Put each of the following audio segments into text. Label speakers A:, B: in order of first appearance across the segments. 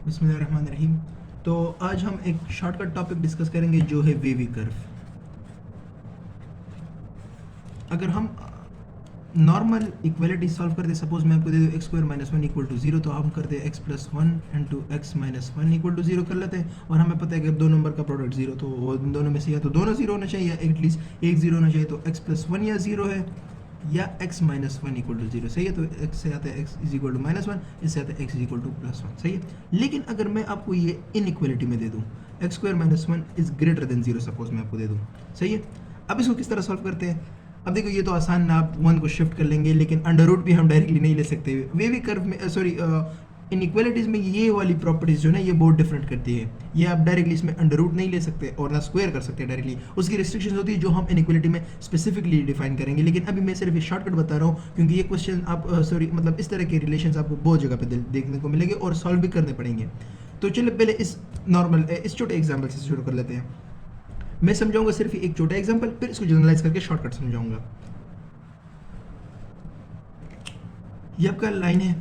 A: बिस्मिल्लाहिर्रहमानिर्रहीम। तो आज हम एक शॉर्टकट टॉपिक डिस्कस करेंगे जो है वेवी कर्व। अगर हम नॉर्मल इक्वलिटी सॉल्व करते, सपोज मैं आपको दे दूँ x square minus one equal to zero, तो हम करते हैं x plus one into x minus one equal to zero कर लेते हैं। और हमें पता है कि दो नंबर का प्रोडक्ट जीरो, तो वो दोनों में से या तो दोनों जीरो होना चाहिए या एटलीस्ट एक जीरो होना चाहिए। तो एक्स प्लस वन या जीरो है या x minus one equal to zero, सही है। तो एक्स से आता है x is equal to minus one, इससे आता है x is equal to plus one, सही है। लेकिन अगर मैं आपको ये इनइक्वलिटी में दे दूँ x square minus one is greater than zero, suppose मैं आपको दे दूँ, सही है। अब इसको किस तरह सॉल्व करते हैं? अब देखो ये तो आसान ना, आप वन को शिफ्ट कर लेंगे, लेकिन अंडर रूट भी हम डायरेक्टली नहीं ले सकते। वेवी कर्व में सॉरी इनइक्वालिटीज़ में ये वाली प्रॉपर्टीज़ जो है ना ये बहुत डिफरेंट करती है। ये आप डायरेक्टली इसमें अंडर रूट नहीं ले सकते और ना स्क्वायर कर सकते डायरेक्टली, उसकी रिस्ट्रिक्शंस होती है जो हम इनइक्वालिटी में स्पेसिफिकली डिफाइन करेंगे। लेकिन अभी मैं सिर्फ ये शॉर्टकट बता रहा हूँ क्योंकि ये क्वेश्चन आप सॉरी मतलब इस तरह के रिलेशंस आपको बहुत जगह पे देखने को मिलेंगे और सॉल्व भी करने पड़ेंगे। तो चलिए पहले इस छोटे एग्जाम्पल से शुरू कर लेते हैं। मैं समझाऊंगा सिर्फ एक छोटा एग्जाम्पल, फिर इसको जनरलाइज करके शॉर्टकट समझाऊंगा। ये आपका लाइन है,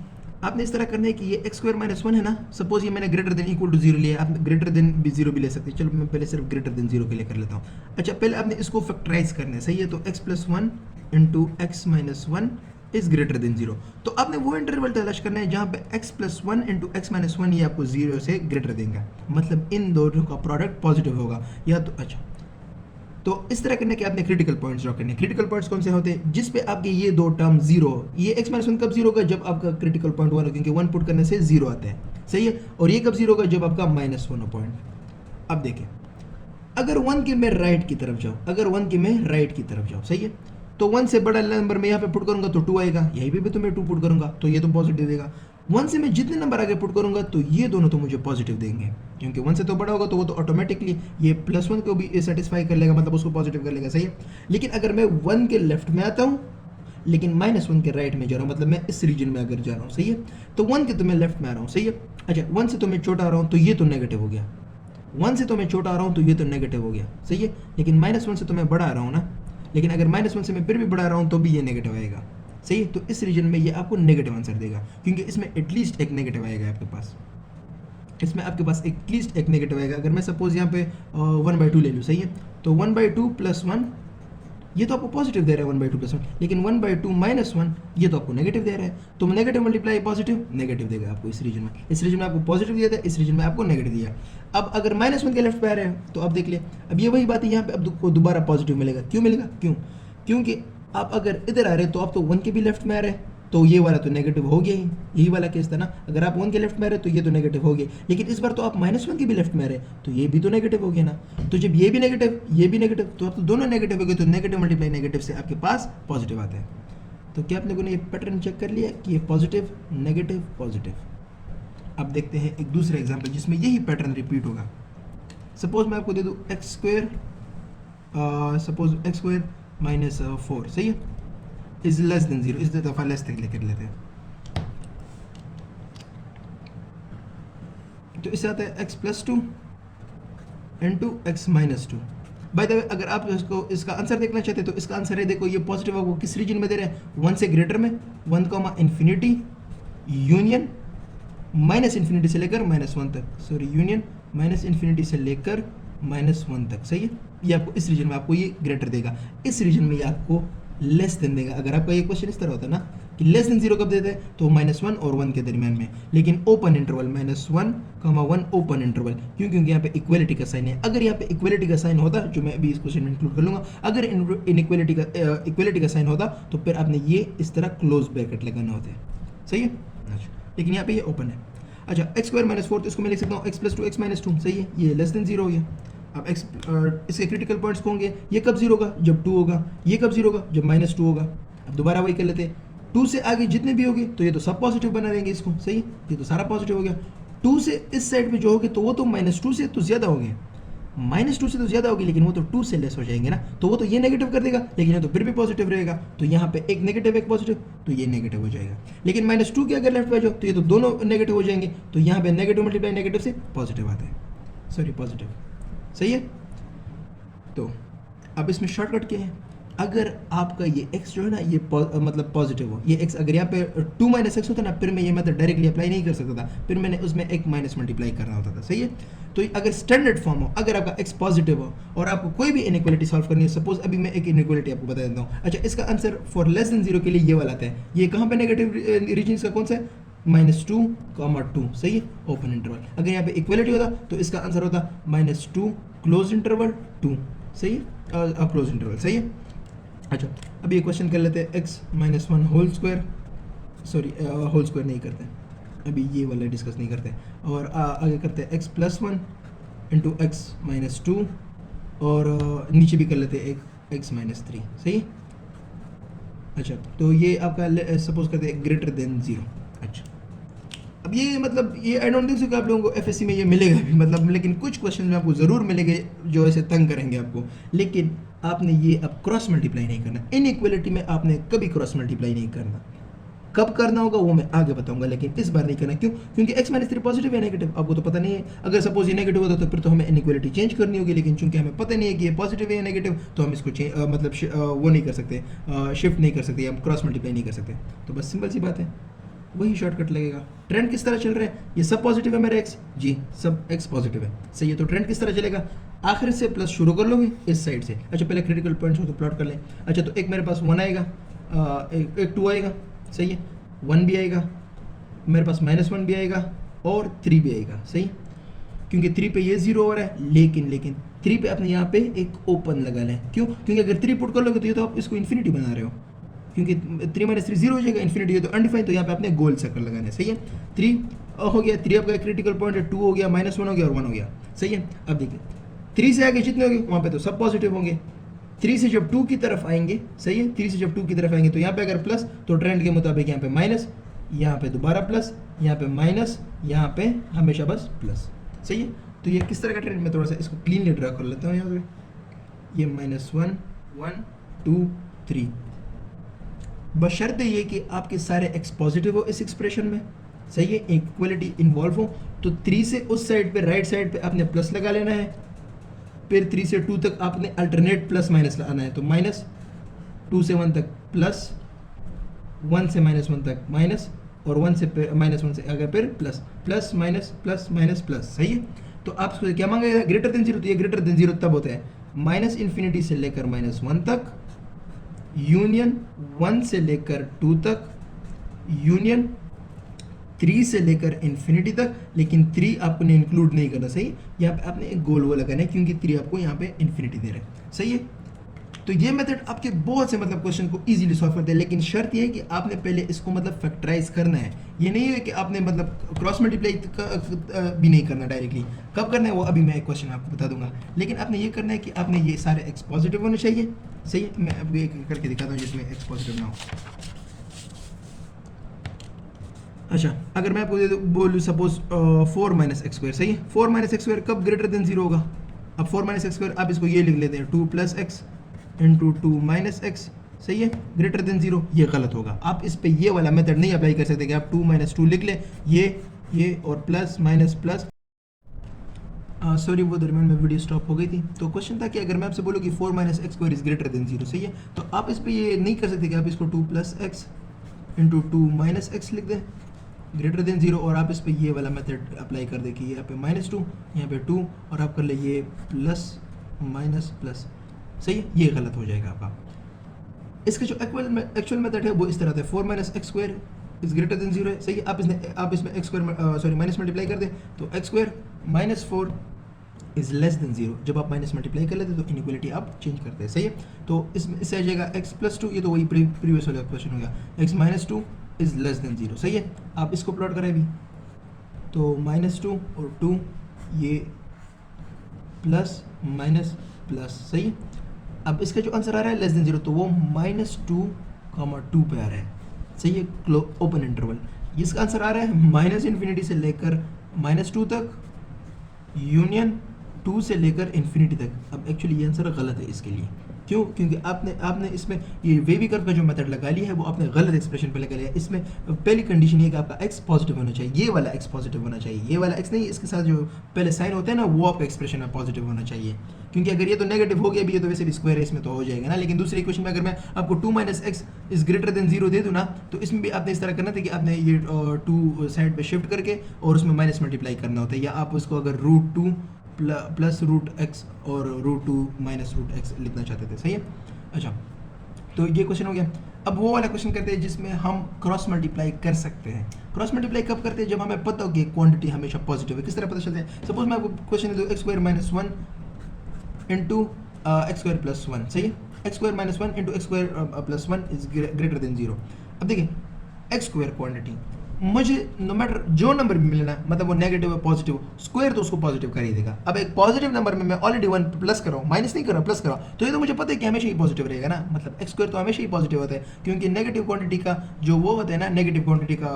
A: आपने इस तरह करना है कि ये एक्स स्क्वायर माइनस वन है ना, सपोज ये मैंने greater than equal to zero लिया, आप ग्रेटर देन भी जीरो भी ले सकते हैं। चलो मैं पहले सिर्फ ग्रेटर देन जीरो के लिए कर लेता हूँ। अच्छा, पहले आपने इसको फैक्टराइज करना है, सही है। तो x plus one into x minus one is greater than zero. तो आपने वो इंटरवल तलाश करना है जहाँ पे x plus one into x minus one ये आपको जीरो से ग्रेटर देगा, मतलब इन दोनों का प्रोडक्ट पॉजिटिव होगा या तो। अच्छा, तो इस तरह करने के आपने क्रिटिकल पॉइंट्स ड्रॉ करने। क्रिटिकल पॉइंट्स कौन से होते हैं? जिस पे आपके ये दो टर्म जीरो, ये एक्स माइनस वन कब जीरो होगा? जब आपका क्रिटिकल पॉइंट वन हो, क्योंकि वन पुट करने से जीरो आता है, सही है। और ये कब जीरो होगा? जब आपका माइनस वन हो पॉइंट। अब देखें, अगर वन के मैं राइट की तरफ जाऊँ, अगर वन के मैं राइट की तरफ जाऊँ, सही है, तो वन से बड़ा नंबर मैं यहाँ पे पुट करूंगा तो टू आएगा, यहीं पे भी तो मैं टू पुट करूंगा तो ये तो पॉजिटिव देगा। वन से मैं जितने नंबर आगे पुट करूंगा तो ये दोनों तो मुझे पॉजिटिव देंगे, क्योंकि वन से तो बड़ा होगा तो वो तो ऑटोमेटिकली ये प्लस वन को भी सेटिस्फाई कर लेगा, मतलब उसको पॉजिटिव कर लेगा, सही है। लेकिन अगर मैं वन के लेफ्ट में आता हूँ लेकिन माइनस वन के राइट में जा रहा हूँ, मतलब मैं इस रीजन में अगर जा रहा हूँ, सही है, तो वन के तो मैं लेफ्ट में आ रहा हूँ, सही है। अच्छा, वन से तो मैं छोटा आ रहा हूँ तो ये तो नेगेटिव हो गया, वन से तो मैं छोटा आ रहा हूँ तो ये तो नेगेटिव हो गया, सही है। लेकिन माइनस वन से तो मैं बड़ा आ रहा हूँ ना, लेकिन अगर माइनस वन से मैं फिर भी बढ़ा रहा हूँ तो भी ये नेगेटिव आएगा, सही है। तो इस रीजन में ये आपको नेगेटिव आंसर देगा, क्योंकि इसमें एटलीस्ट एक नेगेटिव आएगा आपके पास, इसमें आपके पास एटलीस्ट एक नेगेटिव आएगा। अगर मैं सपोज यहाँ पे वन बाई टू ले लूँ, सही है, तो one by two plus one ये तो आपको पॉजिटिव दे रहा है one by two plus one, लेकिन one by two minus one ये तो आपको नेगेटिव दे रहा है। तो नेगेटिव मल्टीप्लाई पॉजिटिव नेगेटिव देगा आपको इस रीजन में। इस रीजन में आपको पॉजिटिव दिया था, इस रीजन में आपको नेगेटिव दिया। अब अगर माइनस वन के लेफ्ट पे आ रहे हैं तो अब देख लिया, अब ये वही बात है, यहाँ पे अब दोबारा पॉजिटिव मिलेगा। क्यों मिलेगा? क्योंकि आप अगर इधर आ रहे हैं तो आप तो वन के भी लेफ्ट में आ रहे हैं, तो ये वाला तो नेगेटिव हो गया ही, यही वाला केस था ना। अगर आप वन के लेफ्ट में आ रहे तो ये तो नेगेटिव हो गया, लेकिन इस बार तो आप माइनस वन के भी लेफ्ट में आ रहे हैं तो ये भी तो नेगेटिव हो गया ना। तो जब ये भी नेगेटिव ये भी नेगेटिव, तो आप तो दोनों नेगेटिव हो गए, तो नेगेटिव मल्टीप्लाई नेगेटिव से आपके पास पॉजिटिव आता है। तो क्या आप लोगों ने ये पैटर्न चेक कर लिया कि ये पॉजिटिव नेगेटिव पॉजिटिव। अब देखते हैं एक दूसरा एग्जाम्पल जिसमें यही पैटर्न रिपीट होगा। सपोज मैं आपको दे दूँ x square, suppose x square minus four, सही है, इज लेस देन जीरो, इस दफा लेस तक लेकर लेते हैं। तो इससे आता है x plus two into x minus two. By the way, अगर आप इसका आंसर देखना चाहते हैं तो इसका आंसर है, देखो ये पॉजिटिव आपको किस रीजन में दे रहे हैं? वन से ग्रेटर में, one comma infinity union minus infinity से लेकर माइनस वन तक, सॉरी यूनियन माइनस इन्फिनिटी से लेकर माइनस वन तक, सही है। ये आपको इस रीजन में आपको ये ग्रेटर देगा, इस रीजन में ये आपको लेस देन देगा। अगर आपका ये क्वेश्चन इस तरह होता ना कि लेस देन जीरो कब देते हैं, तो माइनस वन और वन के दरमियान में, लेकिन open interval minus one comma one open interval, क्यों? क्योंकि यहाँ पे इक्वलिटी का साइन है। अगर यहाँ पे इक्वलिटी का साइन होता, जो मैं अभी इस क्वेश्चन में इंक्लूड कर लूंगा, अगर इक्वलिटी का साइन होता तो फिर आपने ये इस तरह क्लोज ब्रैकेट लगाना होता है, सही है। अच्छा, लेकिन यहाँ पे ये ओपन है। अच्छा, एक्स स्क्वायर माइनस फोर, तो इसको मैं लिख सकता हूँ x plus to x minus two, सही है, ये लेस देन जीरो हो गया। अब एक्स इसके क्रिटिकल पॉइंट्स होंगे, ये कब जीरो होगा? जब टू होगा। ये कब जीरो होगा? जब माइनस टू होगा। अब दोबारा वही कर लेते हैं, टू से आगे जितने भी होंगे तो ये तो सब पॉजिटिव बना देंगे इसको, सही है, ये तो सारा पॉजिटिव हो गया। टू से इस साइड पे जो होगे तो वो तो माइनस टू से तो ज़्यादा हो गए, माइनस टू से तो ज़्यादा होगी, लेकिन वो तो टू से लेस हो जाएंगे ना, तो वो तो ये नेगेटिव कर देगा, लेकिन ये तो फिर भी पॉजिटिव रहेगा। तो यहाँ पे एक नेगेटिव एक पॉजिटिव, तो ये नेगेटिव हो जाएगा। लेकिन माइनस टू के अगर लेफ्ट पे जाओ तो ये तो दोनों नेगेटिव हो जाएंगे, तो यहाँ पे नेगेटिव मल्टीप्लाई नेगेटिव से पॉजिटिव आता है, सॉरी पॉजिटिव, सही है। तो अब इसमें शॉर्टकट क्या है? अगर आपका ये x जो है ना ये मतलब पॉजिटिव हो, ये x अगर यहाँ पे 2 माइनस एक्स होता ना, फिर मैं ये मेथड डायरेक्टली अप्लाई नहीं कर सकता था, फिर मैंने उसमें एक माइनस मल्टीप्लाई करना होता था, सही है। तो अगर स्टैंडर्ड फॉर्म हो, अगर आपका x पॉजिटिव हो और आपको कोई भी इनइक्वालिटी सॉल्व करनी है, सपोज अभी मैं एक इनइक्वालिटी आपको बता देता हूँ। अच्छा, इसका आंसर फॉर लेस देन 0 के लिए ये वाला आता है, ये कहाँ पे नेगेटिव रीजन का कौन सा है, -2, 2, सही है, ओपन इंटरवल। अगर यहाँ पे इक्वलिटी होता तो इसका आंसर होता -2 क्लोज इंटरवल 2, सही है, क्लोज इंटरवल, सही है। अच्छा, अब ये क्वेश्चन कर लेते हैं x - 1 whole square, sorry whole square नहीं करते, अभी ये वाला डिस्कस नहीं करते, और आगे करते हैं x + 1 × x - 2, और नीचे भी कर लेते हैं एक x - 3, सही है। अच्छा, तो ये आपका सपोज करते हैं ग्रेटर देन 0। अच्छा, अब ये मतलब ये आई डोंट थिंक सो कि आप लोगों को एफएससी में ये मिलेगा भी, मतलब लेकिन कुछ क्वेश्चन में आपको ज़रूर मिलेंगे जो ऐसे तंग करेंगे आपको, लेकिन आपने ये अब क्रॉस मल्टीप्लाई नहीं करना। इनइक्वालिटी में आपने कभी क्रॉस मल्टीप्लाई नहीं करना, कब करना होगा वो मैं आगे बताऊंगा, लेकिन इस बार नहीं करना। क्यों? क्योंकि x - 3 पॉजिटिव है नेगेटिव आपको तो पता नहीं है। अगर सपोज ये नेगेटिव होता तो फिर तो हमें इनइक्वालिटी चेंज करनी होगी, लेकिन चूंकि हमें पता नहीं है कि ये पॉजिटिव है या नेगेटिव, तो हम इसको मतलब वो नहीं कर सकते, शिफ्ट नहीं कर सकते, हम क्रॉस मल्टीप्लाई नहीं कर सकते। तो बस सिंपल सी बात है, वही शॉर्टकट लगेगा। ट्रेंड किस तरह चल रहा है, ये सब पॉजिटिव है मेरा x, जी सब x पॉजिटिव है, सही है। तो ट्रेंड किस तरह चलेगा, आखिर से प्लस शुरू कर लोगे इस साइड से। अच्छा, पहले क्रिटिकल पॉइंट्स हो तो प्लॉट कर लें। अच्छा, तो एक मेरे पास 1 आएगा, एक 2 आएगा, सही है, 1 भी आएगा, मेरे पास -1 भी आएगा और 3 भी आएगा, सही। क्योंकि 3 पे ये 0 हो रहा है, लेकिन 3 पे आपने यहाँ पे एक ओपन लगा लें। क्यों? क्योंकि अगर 3 पुट कर लोगे तो ये तो आप इसको इन्फिनिटी बना रहे हो, क्योंकि 3 - 3 0 हो जाएगा, इन्फिनिटी है तो अनडिफाइन, तो यहाँ पे आपने गोल सर्कल लगाना है, सही है। 3 हो गया, 3 आपका क्रिटिकल पॉइंट है, 2 हो गया, -1 हो गया और 1 हो गया, सही है। अब देखिए 3 से आगे जितने होंगे वहाँ पे तो सब पॉजिटिव होंगे। 3 से जब 2 की तरफ आएंगे, सही है, 3 से जब 2 की तरफ आएंगे तो यहाँ पे अगर प्लस तो ट्रेंड के मुताबिक यहाँ पे माइनस, यहाँ पे दोबारा प्लस, यहाँ पे माइनस, यहाँ पे हमेशा बस प्लस, सही है। तो ये किस तरह का ट्रेंड, मैं थोड़ा सा इसको क्लीनली ड्रा कर लेता हूँ यहाँ पे। ये -1 1 2 3, बशर्ते ये कि आपके सारे x पॉजिटिव हो इस एक्सप्रेशन में, सही है, इक्वलिटी इन्वॉल्व हो। तो 3 से उस साइड पे राइट साइड पे आपने प्लस लगा लेना है, फिर 3 से 2 तक आपने अल्टरनेट प्लस माइनस लगाना है। तो -2 से 1 तक प्लस, 1 से -1 तक माइनस, और 1 से -1 से अगर फिर plus plus minus plus minus plus, सही है। तो आपसे क्या मांगेगा, ग्रेटर देन 0, तो ये ग्रेटर देन 0 तब होता है -∞ से लेकर -1 तक, यूनियन 1 से लेकर 2 तक, यूनियन 3 से लेकर इन्फिनिटी तक, लेकिन 3 आपने इंक्लूड नहीं करना, सही। यहाँ पे आपने एक गोल वो लगाना है क्योंकि 3 आपको यहाँ पे इन्फिनिटी दे रहा है, सही है। तो ये मेथड आपके बहुत से मतलब क्वेश्चन को इजीली सॉल्व करते हैं, लेकिन शर्त ये है कि आपने पहले इसको मतलब फैक्टराइज करना है। ये नहीं है कि आपने मतलब क्रॉस मल्टीप्लाई भी नहीं करना डायरेक्टली, कब करना है वो अभी मैं एक क्वेश्चन आपको बता दूंगा, लेकिन आपने ये करना है कि आपने ये सारे x पॉजिटिव होने चाहिए, सही है। मैं अभी एक करके दिखाता हूँ जिसमें x पॉजिटिव ना हो। अच्छा, अगर मैं आपको बोलूँ सपोज 4 - x², सही है, 4 - x² कब ग्रेटर देन 0 होगा। अब 4 - x² आप इसको ये लिख लेते हैं 2 + x × 2 - x, सही है, ग्रेटर देन 0, ये गलत होगा। आप इस पे ये वाला मेथड नहीं अप्लाई कर सकते कि आप 2 - 2 लिख लें, ये और प्लस माइनस प्लस। सॉरी, वो दरमियान में वीडियो स्टॉप हो गई थी। तो क्वेश्चन था कि अगर मैं आपसे बोलूँ कि 4 - x² इज ग्रेटर देन 0, सही है, तो आप इस पे ये नहीं कर सकते कि आप इसको 2 + x × 2 - x लिख दें ग्रेटर देन 0, और आप इस पे ये वाला मेथड अप्लाई कर दें कि यहाँ पे -2, यहाँ पे 2, और आप कर ले ये प्लस माइनस प्लस, सही है, ये गलत हो जाएगा आपका। इसका जो एक्चुअल मेथड है वो इस तरह था, 4 - x² इज ग्रेटर देन 0 है, सही है। आप इसमें x² सॉरी माइनस मल्टीप्लाई कर दें तो x² - 4 इज लेस देन 0। जब आप माइनस मल्टीप्लाई कर लेते हैं तो इनइक्वालिटी आप चेंज करते हैं, सही है। तो इससे आ जाएगा x + 2, ये तो वही प्रीवियस वाला क्वेश्चन हो गया, x - 2 इज लेस देन 0, सही है। आप इसको प्लॉट करें अभी, तो -2 और 2, ये प्लस माइनस प्लस, सही है। अब इसका जो आंसर आ रहा है लेस देन 0, तो वो -2, 2 पे आ रहा है, सही है, ओपन इंटरवल। इसका आंसर आ रहा है -∞ से लेकर -2 तक, यूनियन 2 से लेकर इन्फिनिटी तक। अब एक्चुअली ये आंसर गलत है इसके लिए, क्यों? क्योंकि आपने इसमें ये वेवी कर्व का जो मेथड लगा लिया है वो आपने गलत एक्सप्रेशन पे लगा लिया है। इसमें पहली कंडीशन ये कि आपका x पॉजिटिव होना चाहिए, ये वाला x पॉजिटिव होना चाहिए, ये वाला x नहीं, इसके साथ जो पहले साइन होता है ना वो आपका एक्सप्रेशन में पॉजिटिव होना चाहिए। क्योंकि अगर ये तो नेगेटिव हो गया भी, ये तो वैसे भी स्क्वायर है, इसमें तो हो जाएगा ना। लेकिन दूसरे इक्वेशन में अगर मैं आपको 2 minus x is greater than 0 दे दूँ ना, तो इसमें भी आपने इस तरह करना था कि आपने ये 2 साइड पे शिफ्ट करके और उसमें माइनस मल्टीप्लाई करना होता है, या आप उसको अगर √2 प्लस √x और √2 माइनस √x लिखना चाहते थे। सही है? अच्छा, तो ये क्वेश्चन हो गया। अब वो वाला क्वेश्चन करते हैं जिसमें हम क्रॉस मल्टीप्लाई कर सकते हैं। क्रॉस मल्टीप्लाई कब करते हैं? जब हमें पता हो कि क्वांटिटी हमेशा पॉजिटिव है। किस तरह पता चलता है? सपोज मैं आपको क्वेश्चन दे दूँ x² - 1 इंटू x² + 1। सही है? x² - 1 into x² + 1 is greater than 0। अब देखिए x² क्वांटिटी, मुझे नो मैटर जो नंबर भी मिलना, मतलब वो नेगेटिव है पॉजिटिव, स्क्वायर तो उसको पॉजिटिव कर ही देगा। अब एक पॉजिटिव नंबर में मैं ऑलरेडी 1 प्लस कर रहा हूँ, माइनस नहीं कर रहा, प्लस कर रहा हूँ, तो ये तो मुझे पता है कि हमेशा ही पॉजिटिव रहेगा ना। मतलब x² तो हमेशा ही पॉजिटिव होता है, क्योंकि नेगेटिव क्वांटिटी का जो वो होता है ना, नेगेटिव क्वांटिटी का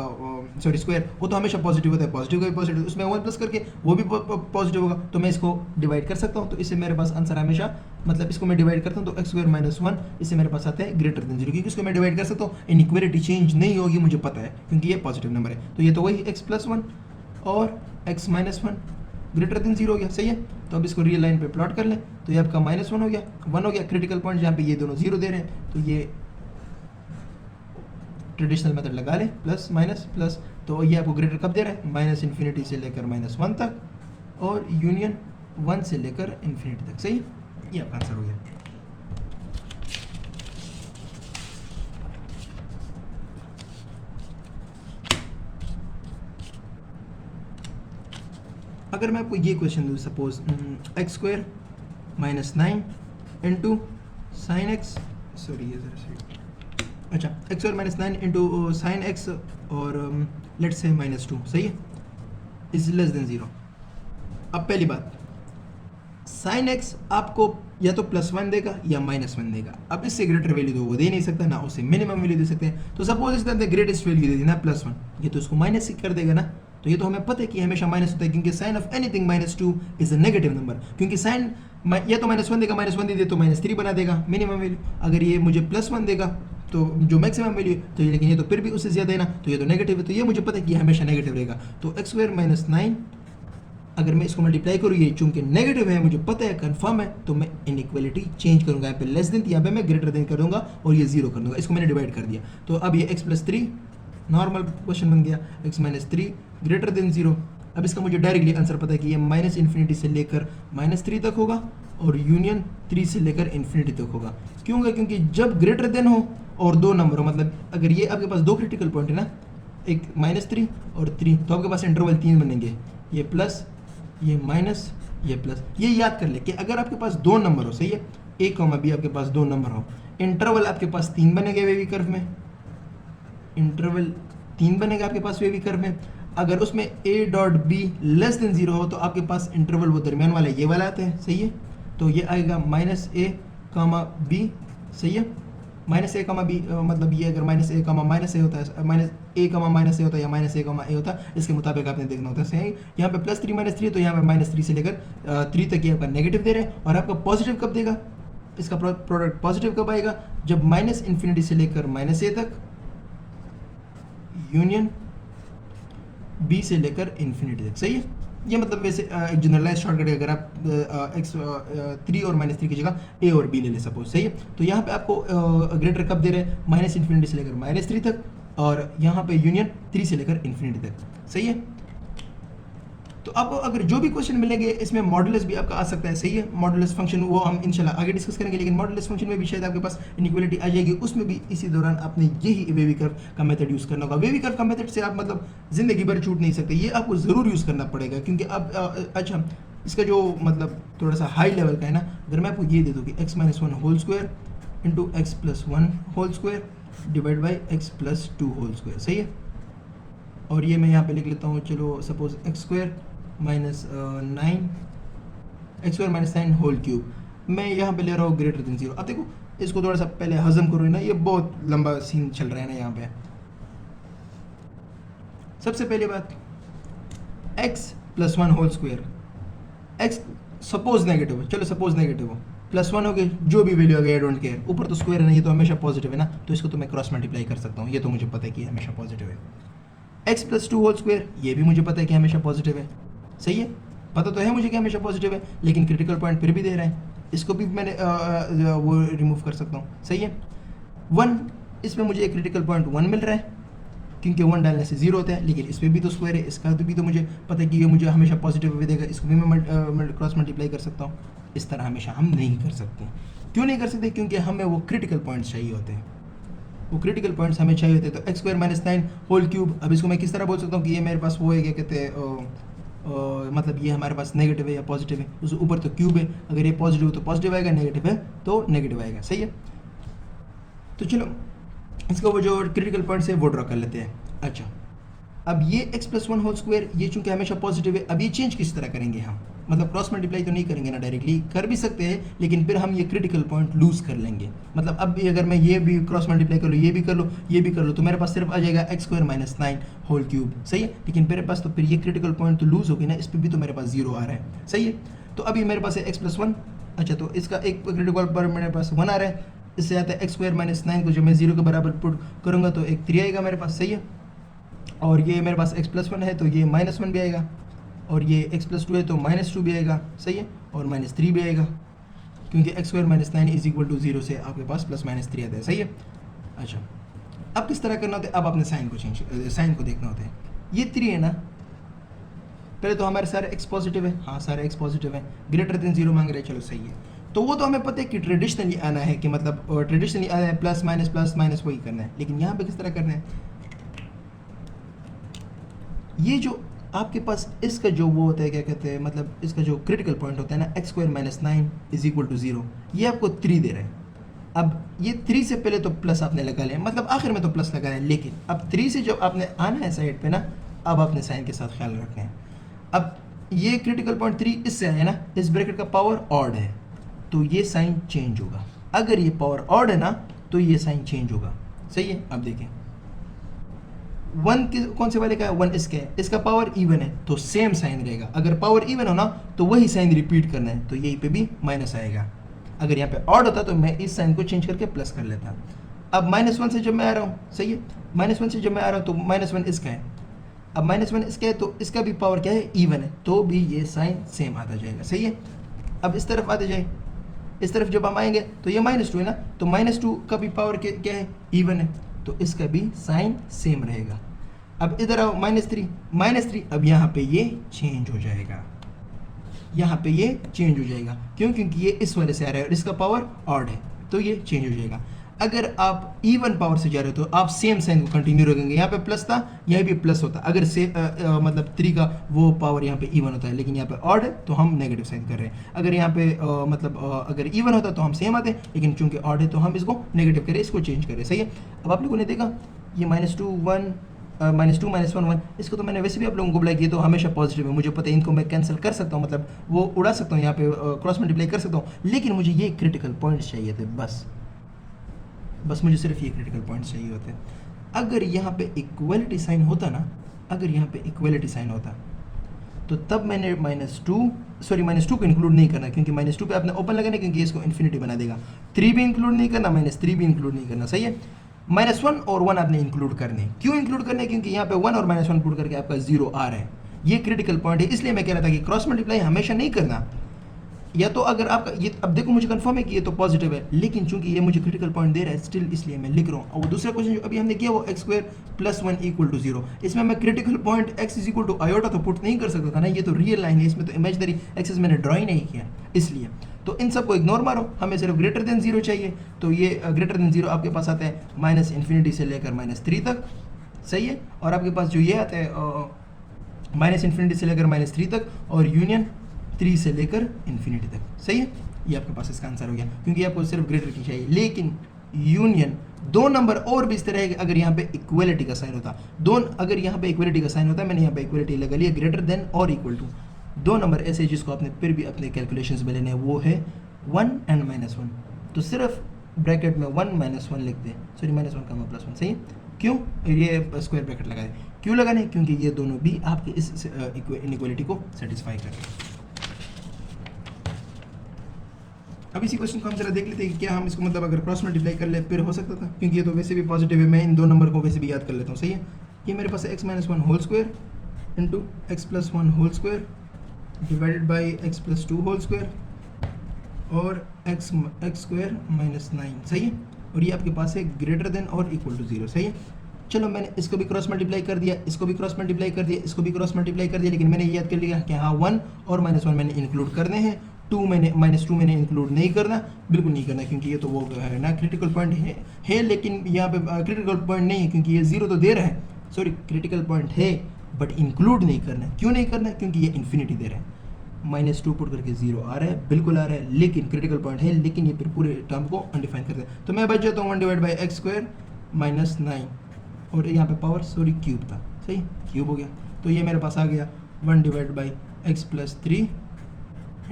A: सॉरी स्क्वायर, वो तो हमेशा पॉजिटिव होता है। पॉजिटिव का भी पॉजिटिव, उसमें 1 प्लस करके वो भी पॉजिटिव होगा, तो मैं इसको डिवाइड कर सकता हूँ। तो इससे मेरे पास आंसर हमेशा, मतलब इसको मैं डिवाइड करता हूँ तो x² - 1, इससे मेरे पास आता है ग्रेटर देन 0, क्योंकि इसको मैं डिवाइड कर सकता हूँ, इनइक्वालिटी चेंज नहीं होगी, मुझे पता है, क्योंकि ये पॉजिटिव नंबर है। तो ये तो वही x + 1 और x - 1 ग्रेटर देन 0 हो गया। सही है? तो अब इसको रियल लाइन पे प्लॉट कर लें, तो ये आपका -1 हो गया, 1 हो गया क्रिटिकल पॉइंट जहाँ पे ये दोनों 0 दे रहे हैं। तो ये ट्रेडिशनल मेथड लगा लें, प्लस माइनस प्लस, तो ये आपको ग्रेटर कब दे रहा है? -∞ से लेकर -1 तक, और यूनियन 1 से लेकर इन्फिनिटी तक। सही है? ये आपका आंसर हो गया। अगर मैं आपको ये क्वेश्चन दूँ, suppose x² - 9 into sine x, sorry ये जरा, अच्छा x² - 9 इंटू साइन एक्स और लेट्स से -2, सही है, इज लेस देन 0। अब पहली बात, साइन एक्स आपको या तो +1 देगा या -1 देगा। अब इससे ग्रेटर वैल्यू तो वो दे नहीं सकता ना, उससे मिनिमम वैल्यू दे सकते हैं। तो सपोज इसने हमने ग्रेटेस्ट वैल्यू दे दी ना +1, ये तो उसको माइनस ही कर देगा ना। तो ये तो हमें पता है कि हमेशा माइनस होता है, क्योंकि sign of anything -2 is a negative number. क्योंकि साइन या तो -1 देगा, -1 दे दे तो -3 बना देगा मिनिमम वैल्यू। अगर ये मुझे +1 देगा तो जो मैक्सिमम वैल्यू, तो ये, लेकिन ये तो फिर भी उससे ज़्यादा है ना, तो ये तो नेगेटिव है, तो ये मुझे पता है कि ये हमेशा नेगेटिव रहेगा। तो x² - 9 अगर मैं इसको मल्टीप्लाई करूँ, ये चूंकि नेगेटिव है, मुझे पता है, कंफर्म है, तो मैं इनइक्वालिटी चेंज करूंगा। यहाँ पे लेस देन, यहाँ पे मैं ग्रेटर देन कर दूंगा और ये 0 कर दूंगा। इसको मैंने डिवाइड कर दिया, तो अब ये x + 3 नॉर्मल क्वेश्चन बन गया, x - 3 ग्रेटर देन 0। अब इसका मुझे डायरेक्टली आंसर पता है कि ये -∞ से लेकर -3 तक होगा और यूनियन 3 से लेकर इन्फिनिटी तक होगा। क्यों होगा? क्योंकि जब ग्रेटर देन हो और 2 नंबर हो, मतलब अगर ये आपके पास 2 क्रिटिकल पॉइंट है ना, एक -3 और 3, तो आपके पास इंटरवल 3 बनेंगे, ये प्लस, ये माइनस, ये प्लस। ये याद कर ले कि अगर आपके पास 2 नंबर हो, सही है, a, b आपके पास 2 नंबर हो, इंटरवल आपके पास 3 बनेगा वेवी कर्व में, इंटरवल 3 बनेगा आपके पास वेवी कर्व में। अगर उसमें a.b लेस देन 0 हो, तो आपके पास इंटरवल वो दरमियान वाला ये वाला आता है। सही है? तो ये आएगा -a, b, सही है, -a, b, मतलब ये अगर -a, -a होता है, -a, होता है या -a, होता है, इसके मुताबिक आपने देखना होता है। सही, यहाँ पे +3 -3, तो यहाँ पे -3 से लेकर 3 तक ये आपका नेगेटिव दे रहे हैं। और आपका पॉजिटिव कब देगा? इसका प्रोडक्ट पॉजिटिव कब आएगा? जब -∞ से लेकर -a तक, यूनियन b से लेकर इन्फिनिटी तक। सही है? ये मतलब वैसे एक जनरलाइज शॉर्टकट है। अगर आप x3 और -3 की जगह a और b ले लें सपोज, सही है, तो यहाँ पे आपको ग्रेटर कब दे रहे हैं? -∞ से लेकर -3 तक, और यहाँ पे यूनियन 3 से लेकर इन्फिनिटी तक। सही है? तो आपको अगर जो भी क्वेश्चन मिलेंगे, इसमें मॉडुलस भी आपका आ सकता है। सही है? मॉडुलस फंक्शन वो हम इंशाल्लाह आगे डिस्कस करेंगे, लेकिन मॉडुलस फंक्शन में भी शायद आपके पास इनइक्वालिटी आ जाएगी, उसमें भी इसी दौरान आपने यही वेवी कर्व का मेथड यूज़ करना होगा। वेवी कर्व का मेथड से आप मतलब ज़िंदगी भर छूट नहीं सकते, ये आपको ज़रूर यूज़ करना पड़ेगा, क्योंकि अब अच्छा, इसका जो मतलब थोड़ा सा हाई लेवल का है ना, अगर मैं आपको ये दे दूँ कि x - 1 whole square into x + 1 whole square divide by x + 2 whole square. सही है? और ये मैं यहाँ पे लिख लेता हूँ, चलो सपोज x² - 9 होल क्यूब, मैं यहाँ पे ले रहा हूँ ग्रेटर देन 0। अब देखो, इसको थोड़ा सा पहले हजम करो ना, ये बहुत लंबा सीन चल रहा है ना यहाँ पे। सबसे पहली बात, x + 1 whole square, x suppose negative हो, चलो सपोज नेगेटिव हो, +1 हो गए, जो भी वैल्यू आ गई आई डोंट केयर, ऊपर तो स्क्वायर है ना, ये तो हमेशा पॉजिटिव है ना, तो इसको तो मैं क्रॉस मल्टीप्लाई कर सकता हूँ, ये तो मुझे पता है कि हमेशा पॉजिटिव है। x+2 होल स्क्वायर, ये भी मुझे पता है कि हमेशा पॉजिटिव है, सही है, पता तो है मुझे कि हमेशा पॉजिटिव है, लेकिन क्रिटिकल पॉइंट फिर भी दे रहा है, इसको भी मैंने वो रिमूव कर सकता हूँ, सही है। 1, इसमें मुझे एक क्रिटिकल पॉइंट 1 मिल रहा है, क्योंकि 1 डालने से 0 होता है, लेकिन इस पर भी तो स्क्वायर है, इसका भी तो मुझे पता है कि ये मुझे हमेशा पॉजिटिव देगा, इसको भी मैं क्रॉस मल्टीप्लाई कर सकता हूँ। इस तरह हमेशा हम नहीं कर सकते। क्यों नहीं कर सकते? क्योंकि हमें वो क्रिटिकल पॉइंट्स चाहिए होते हैं, वो क्रिटिकल पॉइंट्स हमें चाहिए होते हैं। तो x² - 9 होल क्यूब, अब इसको मैं किस तरह बोल सकता हूँ कि ये मेरे पास वो है, क्या कहते हैं, मतलब ये हमारे पास नेगेटिव है या पॉजिटिव है, उस ऊपर तो क्यूब है, अगर ये पॉजिटिव तो पॉजिटिव आएगा, नेगेटिव है तो नेगेटिव आएगा, सही है। तो चलो इसका वो जो क्रिटिकल पॉइंट्स है वो ड्रॉ कर लेते हैं। अच्छा, अब ये x+1 होल स्क्वायर, ये चूंकि हमेशा पॉजिटिव है, अब ये चेंज किस तरह करेंगे हम, मतलब क्रॉस मल्टीप्लाई तो नहीं करेंगे ना, डायरेक्टली कर भी सकते हैं, लेकिन फिर हम ये क्रिटिकल पॉइंट लूज कर लेंगे। मतलब अब भी अगर मैं ये भी क्रॉस मल्टीप्लाई कर लूँ, ये भी कर लूँ, ये भी कर लूँ, तो मेरे पास सिर्फ आ जाएगा x² - 9 होल क्यूब, सही है। लेकिन मेरे पास तो फिर ये क्रिटिकल पॉइंट तो लूज हो गई ना, इस पर भी तो मेरे पास 0 आ रहा है, सही है। तो अभी मेरे पास है x+1, अच्छा तो इसका एक क्रिटिकल पॉइंट मेरे पास 1 आ रहा है, इससे आता है x² - 9 को जो मैं 0 के बराबर पुट करूँगा तो एक 3 आएगा मेरे पास, सही है। और ये मेरे पास x+1 है तो ये -1 भी आएगा, और ये x+2 है तो -2 भी आएगा, सही है, और -3 भी आएगा, क्योंकि x² - 9 = 0 से आपके पास +-3 आता है, सही है। अच्छा, अब किस तरह करना होता है, अब आपने साइन को देखना होता है। ये 3 है ना, पहले तो हमारे सारे x पॉजिटिव है, हाँ सारे x पॉजिटिव है, >0 मांग रहे हैं, चलो सही है। तो वो तो हमें पता है कि ट्रेडिशनली आना है, कि मतलब ट्रेडिशनली आना है प्लस माइनस वही करना है, लेकिन यहाँ पे किस तरह करना है, ये जो आपके पास इसका जो वो होता है, क्या कहते हैं, मतलब इसका जो क्रिटिकल पॉइंट होता है ना, x² - 9 = 0, ये आपको 3 दे रहा है। अब ये 3 से पहले तो प्लस आपने लगा लिया, मतलब आखिर में तो प्लस लगा है, लेकिन अब 3 से जब आपने आना है साइड पे ना, अब आपने साइन के साथ ख्याल रखना है। अब ये क्रिटिकल पॉइंट 3 इससे आया ना, इस ब्रैकेट का पावर ऑड है, तो ये साइन चेंज होगा। अगर ये पावर ऑड है ना, तो ये साइन चेंज होगा, सही है। अब देखें 1 कौन से वाले का है, 1 इसका है, इसका पावर इवन है तो सेम साइन रहेगा। अगर पावर इवन हो ना तो वही साइन रिपीट करना है, तो यहीं पे भी माइनस आएगा। अगर यहाँ पे ऑड होता तो मैं इस साइन को चेंज करके प्लस कर लेता। अब -1 से जब मैं आ रहा हूँ, सही है, -1 से जब मैं आ रहा हूँ तो -1 इसका है, अब -1 इसका है तो इसका भी पावर क्या है, इवन है, तो भी ये साइन सेम आता जाएगा, सही है। अब इस तरफ आते जाए, इस तरफ जब हम आएंगे तो ये -2 है ना, तो -2 का भी पावर क्या है, इवन है, तो इसका भी साइन सेम रहेगा। अब इधर आओ -3, अब यहाँ पे ये चेंज हो जाएगा, यहाँ पे ये चेंज हो जाएगा, क्यों, क्योंकि ये इस वाले से आ रहा है और इसका पावर ऑड है, तो ये चेंज हो जाएगा। अगर आप इवन पावर से जा रहे हो तो आप सेम साइन को कंटिन्यू रखेंगे, यहाँ पे प्लस था, यहाँ भी प्लस होता, अगर से मतलब 3 का वो पावर यहाँ पे इवन होता है, लेकिन यहाँ पे ऑड है तो हम नेगेटिव साइन कर रहे हैं। अगर यहाँ पे अगर इवन होता तो हम सेम आते, लेकिन चूंकि ऑड है तो हम इसको नेगेटिव करें, इसको चेंज करें, सही है। अब आप लोगों ने देखा ये -2 1 -2 -1 1, इसको तो मैंने वैसे भी आप लोगों को बोला कि ये तो हमेशा पॉजिटिव है, मुझे पता है, इनको मैं कैंसिल कर सकता हूँ, मतलब वो उड़ा सकता हूँ, यहाँ पे क्रॉस मल्टीप्लाई कर सकता हूँ, लेकिन मुझे ये क्रिटिकल पॉइंट्स चाहिए थे, बस मुझे सिर्फ ये क्रिटिकल पॉइंट्स चाहिए होते। अगर यहाँ पे इक्वलिटी साइन होता ना, अगर यहाँ पे इक्वलिटी साइन होता तो तब मैंने -2 को इंक्लूड नहीं करना, क्योंकि -2 पे आपने ओपन लगाना, क्योंकि इसको इन्फिनिटी बना देगा। 3 भी इंक्लूड नहीं करना, -3 भी इंक्लूड नहीं करना, सही है। -1 और 1 आपने इंक्लूड करने, क्यों इंक्लूड करने, क्योंकि यहाँ पे 1 और -1 पुट करके आपका 0 आ रहा है, ये क्रिटिकल पॉइंट है। इसलिए मैं कह रहा था कि क्रॉस मल्टीप्लाई हमेशा नहीं करना, या तो अगर आपका ये, अब देखो मुझे कंफर्म है कि ये तो पॉजिटिव है, लेकिन चूंकि ये मुझे क्रिटिकल पॉइंट दे रहा है स्टिल, इसलिए मैं लिख रहा हूँ। और दूसरा क्वेश्चन जो अभी हमने किया वो x² + 1 = 0, इसमें मैं क्रिटिकल पॉइंट x = आयोटा तो पुट नहीं कर सकता था ना, ये तो रियल लाइन है, इसमें तो इमेजिनरी एक्सिस मैंने ड्रॉ ही नहीं किया, इसलिए तो इन सबको इग्नोर मारो, हमें सिर्फ >0 चाहिए। तो ये >0 आपके पास आता है -∞ से लेकर -3 तक, सही है। और आपके पास जो ये आता है -∞ से लेकर -3 तक, और यूनियन 3 से लेकर इन्फिनिटी तक, सही है। ये आपके पास इसका आंसर हो गया, क्योंकि आपको सिर्फ ग्रेटर की चाहिए, लेकिन यूनियन 2 नंबर और भी इस तरह है कि अगर यहाँ पे इक्वलिटी का साइन होता, अगर यहाँ पे इक्वलिटी का साइन होता, मैंने यहाँ पे इक्वलिटी लगा लिया, > 2 नंबर ऐसे जिसको आपने फिर भी अपने कैलकुलेशंस में लेने हैं, वो है 1 और -1, तो सिर्फ ब्रैकेट में 1 - 1 लिख दें, सॉरी -1 +1, सही है। क्यों ये स्क्वायर ब्रैकेट लगाए, क्यों लगाने, क्योंकि ये दोनों भी आपके इस इनइक्वलिटी को सेटिस्फाई कर रहे हैं। अब इसी क्वेश्चन को हम जरा देख लेते हैं कि क्या हम इसको मतलब अगर क्रॉस मल्टीप्लाई कर ले फिर हो सकता था, क्योंकि ये तो वैसे भी पॉजिटिव है। मैं इन दो नंबर को वैसे भी याद कर लेता हूँ, सही है। ये मेरे पास है x minus one whole square into x plus one whole square divided by x plus two whole square और एक्स स्क्वायर माइनस 9, सही है। और ये आपके पास है ग्रेटर देन और इक्वल टू 0, सही है। चलो मैंने इसको भी क्रॉस मल्टीप्लाई कर दिया, इसको भी क्रॉस मल्टीप्लाई कर दिया, इसको भी क्रॉस मल्टीप्लाई कर दिया, लेकिन मैंने ये याद कर लिया कि हाँ 1 और -1 मैंने इंक्लूड करने हैं, -2 मैंने इंक्लूड नहीं करना, बिल्कुल नहीं करना, क्योंकि ये तो वो है ना क्रिटिकल पॉइंट है लेकिन यहाँ पे क्रिटिकल पॉइंट नहीं है, क्योंकि ये 0 तो दे रहा है, सॉरी क्रिटिकल पॉइंट है बट इंक्लूड नहीं करना। क्यों नहीं करना? क्योंकि ये इन्फिनिटी दे रहा है। -2 पुट करके 0 आ रहा है, बिल्कुल आ रहा है, लेकिन क्रिटिकल पॉइंट है, लेकिन ये फिर पूरे टर्म को अनडिफाइन करते हैं। तो मैं बच जाता हूँ 1 divide by x square minus 9, और यहाँ पे पावर सॉरी क्यूब था, सही क्यूब हो गया। तो ये मेरे पास आ गया 1 divide by x plus 3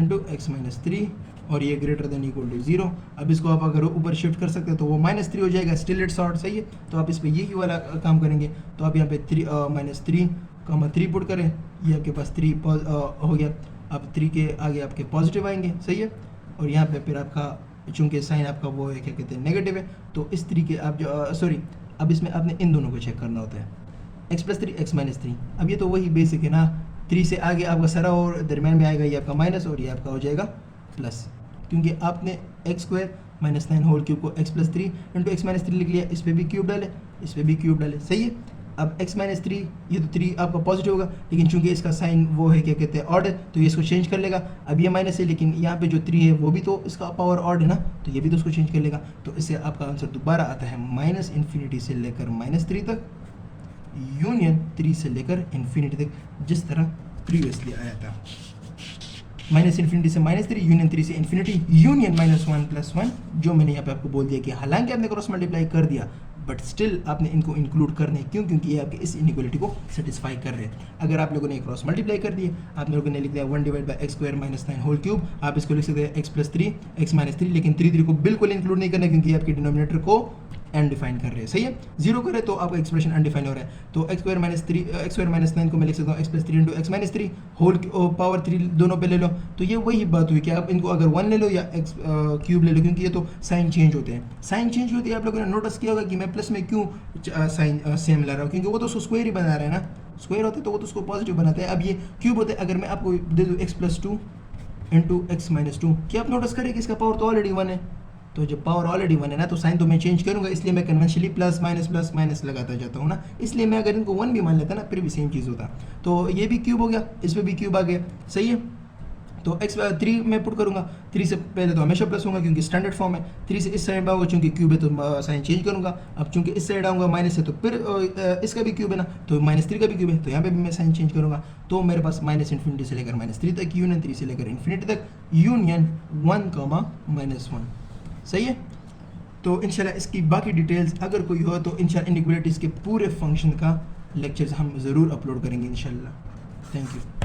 A: into x minus 3, और ये ग्रेटर देन इक्वल टू 0। अब इसको आप अगर ऊपर शिफ्ट कर सकते हैं तो वो -3 हो जाएगा, स्टिल इट्स शॉर्ट, सही है। तो आप इस पर यही वाला काम करेंगे। तो आप यहाँ पे -3 पुट करें, ये आपके पास 3 हो गया। अब 3 के आगे आपके पॉजिटिव आएंगे, सही है। और यहाँ पे फिर आपका चूंकि साइन आपका वो है क्या कहते हैं नेगेटिव है, तो इस तरीके आप जो अब इसमें आपने इन दोनों को चेक करना होता है, x प्लस 3 x माइनस 3। अब ये तो वही बेसिक है ना, 3 से आगे आपका सारा और दरम्यान में आएगा ये आपका माइनस, और ये आपका हो जाएगा प्लस, क्योंकि आपने x square minus 9 whole cube को x plus 3 into x minus 3 लिख लिया, इस पर भी क्यूब डाले, इस पर भी क्यूब डाले, सही है। अब x माइनस 3, ये तो 3 आपका पॉजिटिव होगा, लेकिन चूंकि इसका साइन वो है क्या कहते हैं ऑड है, तो ये इसको चेंज कर लेगा। अब ये माइनस है, लेकिन यहाँ पे जो 3 है वो भी तो इसका पावर ऑड है ना, तो ये भी तो उसको चेंज कर लेगा। तो इससे आपका आंसर दोबारा आता है -∞ से लेकर -3 तक, यूनियन 3 से लेकर इन्फिनिटी तक, जिस तरह प्रीवियसली आया था। -∞ से -3, यूनियन 3 से इन्फिनिटी, यूनियन -1 + 1, जो मैंने यहाँ पे आपको बोल दिया कि हालांकि आपने क्रॉस मल्टीप्लाई कर दिया बट स्टिल आपने इनको इंक्लूड करने, क्यों? क्योंकि ये आपके इस इनइक्वालिटी को सेटिस्फाई कर रहे हैं। अगर आप लोगों ने क्रॉस मल्टीप्लाई कर दिए, आप लोगों ने लिख दिया 1 divide by x square minus 9 whole cube, आप इसको लिख सकते हैं x प्लस 3 x माइनस 3, लेकिन 3 को बिल्कुल इंक्लूड नहीं करना, क्योंकि आपके डिनोमिनेटर को अनडिफाइन कर रहे हैं, सही है। 0 करे तो आपका एक्सप्रेशन अनडिफाइन हो रहा है। तो x स्क्वायर माइनस 9 को मैं लिख सकता हूँ x plus 3 into x minus 3 whole power 3 दोनों पे ले लो। तो ये वही बात हुई कि आप इनको अगर 1 ले लो या x क्यूब ले लो, क्योंकि ये तो साइन चेंज होते हैं। साइन चेंज होती है, आप लोगों ने नोटिस किया होगा कि मैं प्लस में क्यों साइन सेम ला रहा हूँ, क्योंकि वो तो उसको स्क्वायर ही बना रहा है ना, स्क्वायर होते तो वो तो उसको पॉजिटिव बनाते हैं। अब ये क्यूब होते हैं, अगर मैं आपको दे दूँ x plus 2 into x minus 2, क्या आप नोटिस करें कि इसका पावर तो ऑलरेडी 1 है। तो जब पावर ऑलरेडी 1 है ना, तो साइन तो मैं चेंज करूंगा, इसलिए मैं कन्वेंशनली प्लस माइनस लगाता जाता हूँ ना। इसलिए मैं अगर इनको 1 भी मान लेता ना, फिर भी सेम चीज़ होता। तो ये भी क्यूब हो गया, इस पर भी क्यूब आ गया, सही है। तो x3 में पुट करूंगा, 3 से पहले तो हमेशा प्लस होगा क्योंकि स्टैंडर्ड फॉर्म है। 3 से इस साइड आऊँगा, चूंकि क्यूब है तो साइन चेंज करूंगा। अब चूंकि इस साइड आऊँगा माइनस है, तो फिर इसका भी क्यूब है ना, तो -3 का भी क्यूब है, तो यहाँ पे भी मैं साइन चेंज करूंगा। तो मेरे पास -∞ से लेकर -3 तक, यूनियन 3 से लेकर इन्फिनिटी तक, यूनियन 1, -1, सही है। तो इंशाल्लाह इसकी बाकी डिटेल्स अगर कोई हो तो इंशाल्लाह इनइक्वालिटीज़ के पूरे फंक्शन का लेक्चर्स हम ज़रूर अपलोड करेंगे इंशाल्लाह। Thank you.